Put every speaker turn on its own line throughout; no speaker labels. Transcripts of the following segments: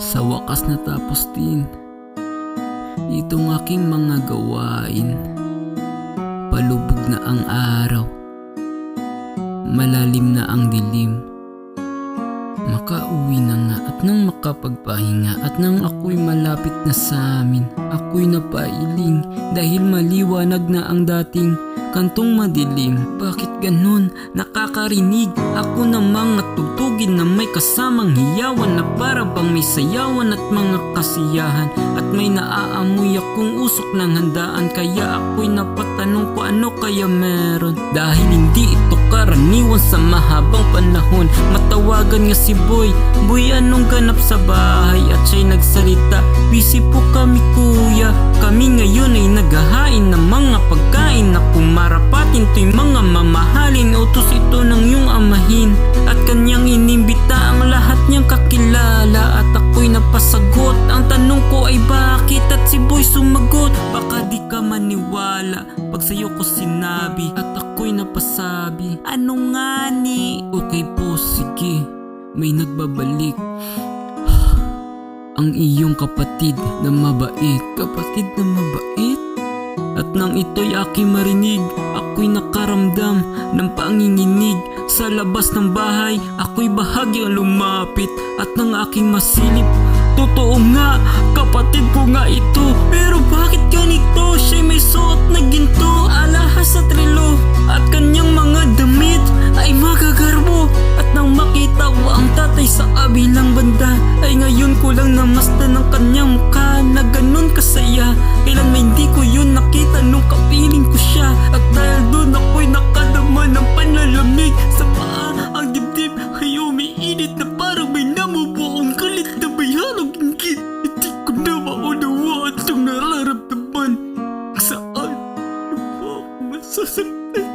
Sa wakas natapos din itong aking mga gawain. Palubog na ang araw, malalim na ang dilim. Makauwi na nga at nang makapagpahinga, at nang ako'y malapit na sa amin, ako'y napailing dahil maliwanag na ang dating kantong madilim. Bakit ganun? Nakakarinig ako ng mga tugtugin na may kasamang hiyawan, na para bang may sayawan at mga kasiyahan, at may naaamoy akong usok ng handaan. Kaya ako'y napatanong ko ano kaya meron, dahil hindi ito karaniwan sa mahabang panahon. Matawagan nga si Boy, Boy anong ganap sa bahay? At siya'y nagsalita, busy po kami kuya, kami ngayon ay naghahain ng mga pagkain na kumarapatin to'y mga mamahalin. Utos ito ng iyong amahin, at kanyang inimbita ang lahat niyang kakilala. At ako'y napasagot, ang tanong ko ay bakit? At si Boy sumagot, baka di ka maniwala pag sa'yo ko sinabi. At ako'y napasabi, ano nga ni? Okay po, sige, may nagbabalik. Ang iyong kapatid na mabait. Kapatid na mabait? At nang ito'y aking marinig, ako'y nakaramdam ng panginginig. Sa labas ng bahay, ako'y bahagyang lumapit, at nang aking masilip, totoo nga, kapatid ko nga ito. Pero bakit ganito? Siya'y may suot na ginto, alahas sa trilo, at kanyang mga damit ay magagarbo. At nang makita ko ang tatay sa kabilang banda, ay ngayon ko lang namasdan ng kanyang mukha na ganun kasaya. Kailan may hindi ko yun nakita nung kapiling ko siya. At dahil doon ako'y nakadama ng panlalamig sa paa. Ang dibdib ay umiinit na parang may namubuong galit na may halong inggit. Hindi ko na maunawaan itong nararamdaman. Saan ba ako masasaktan?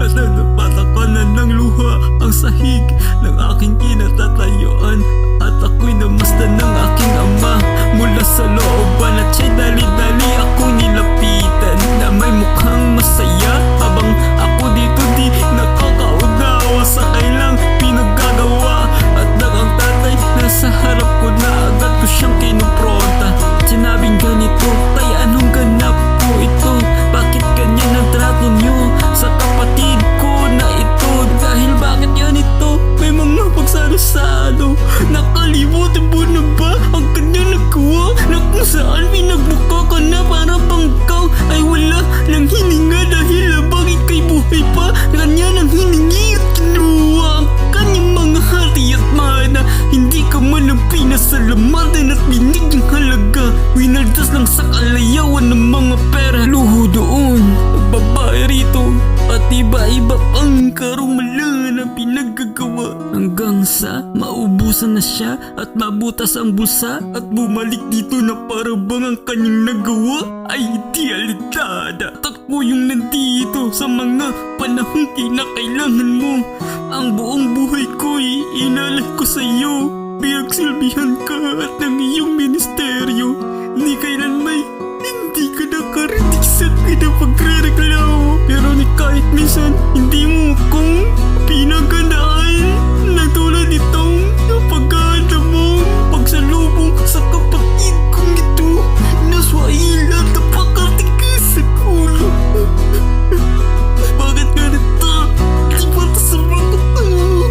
At napatakanan ng luha ang sahig ng aking kinatatayuan, at ako'y namasdan ng aking ama mula sa looban. At siya'y dali-dali akong nilapitan na may mukhang masaya, habang ako dito di nakakaunawa sa kailang pinaggagawa. At nang ang tatay nasa harap ko na, agad ko siyang kinupronta. Sinabing ganito, tay anong ganap po ito? Bakit ganyan ang trato niyo sa kapatid ko na ito? Dahil bakit yan ito? May mga pagsalo-salo. Nakalimutan mo na ba ang kanyang nagawa, na kung saan pinagbuka ka na para bang ikaw ay wala ng hininga, dahil labang ika'y buhay pa, kanya nang hiningi at kinuha ang kanyang mga hati at mana. Hindi ka man ang pinasalamatan at binigyang halaga, winaldas lang sa kalayawan ng mga pera. Luho doon, babae rito, at iba-iba pang karumalan ang pinaggagawa, hanggang sa maubusan na siya at mabutas ang bulsa, at bumalik dito na para bang ang kanyang nagawa ay di alitada. At ako yung nandito sa mga panahong kinakailangan mo. Ang buong buhay ko'y inalay ko sa iyo, pinagsilbihan ka at ng iyong ministeryo. Ni kailan may hindi ka nakarinig sa pinapagre-reklamo, pero ni kahit minsan hindi mo kong pinagandaan na tulad nitong pag-aanda mong pagsalubong sa kapatid kong ito na swahila at napakatigas sa ulo. Bakit ganito? Di ba ito sa mga tao?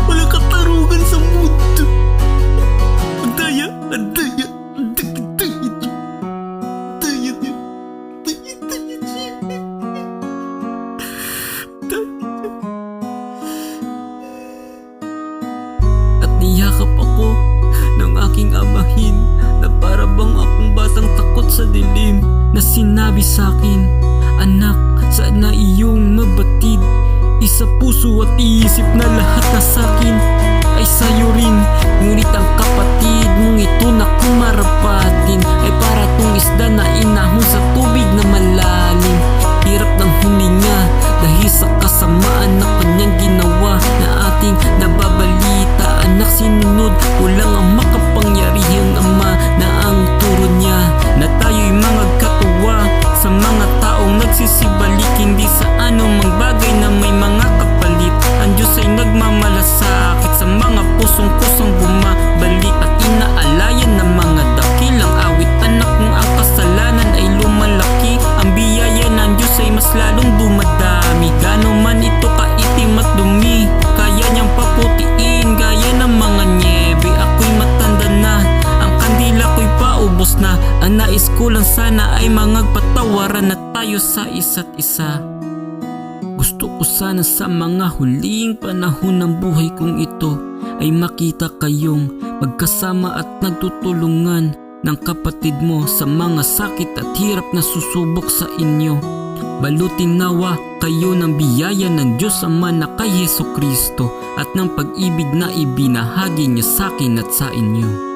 Walang katarungan sa mundo. Ang daya, ang daya, ang daya, daya, daya, daya, daya, daya. At niyakap ako ng aking amahin, na para bang akong batang takot sa dilim, na sinabi sa'kin, anak, saan na iyong mabatid? Isa puso at iisip na lahat na sa'kin ay sa'yo rin. Ngunit ang kapatid mong ito na kumarapatin ay para tong isda na inahon sa tubig na malalim. Hirap ng huminga dahil sa kasamaan na kanyang ginawa, na ating nababalita. Anak, sinunod ko lang ang makapangyarihang ama, na ang turo niya na tayo'y mga katuwa sa mga taong nagsisibalik, hindi sa anumang bagay na Ang nais ko lang sana ay mangagpatawaran na tayo sa isa't isa. Gusto ko sana sa mga huling panahon ng buhay kong ito ay makita kayong magkasama at nagtutulungan ng kapatid mo sa mga sakit at hirap na susubok sa inyo. Balutin nawa kayo ng biyaya ng Diyos Ama na kay Jesucristo at ng pag-ibig na ibinahagi niya sa akin at sa inyo.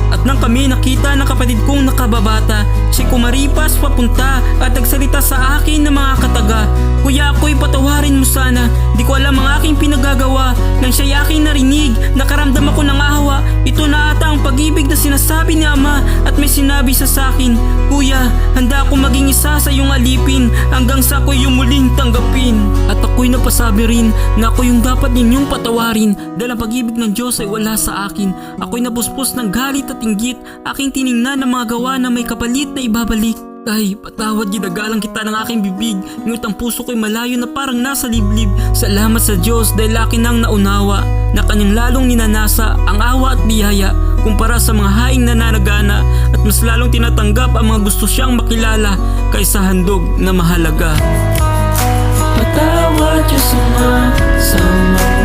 At nang kami nakita ng kapatid kong nakababata, si kumaripas papunta at nagsalita sa akin ng mga kataga, "Kuya, ako'y patawarin mo sana. Di ko alam ang aking pinagagawa." Nang siya'y aking narinig, nakaramdam ako ng awa. Ito na ata ang pag-ibig na sinasabi ni Ama at may sinabi sa akin, "Kuya, handa ako maging isa sa iyong alipin hanggang sa ako'y yung muling tanggapin." At ako'y napasabi rin na ako yung dapat ninyong patawarin dahil ang pag-ibig ng Diyos ay wala sa akin. Ako'y nabuspos ng galit at inggit, aking tiningnan ng mga gawa na may kapalit na ibabalik. Tay, patawad, ginagalang kita ng aking bibig, ngunit ang puso ko'y malayo na parang nasa liblib. Salamat sa Diyos dahil akin ang naunawa na kanyang lalong ninanasa ang awa at biyaya kumpara sa mga haing nananagana, at mas lalong tinatanggap ang mga gusto siyang makilala kaysa handog na mahalaga. Patawad Diyos Ama sa mga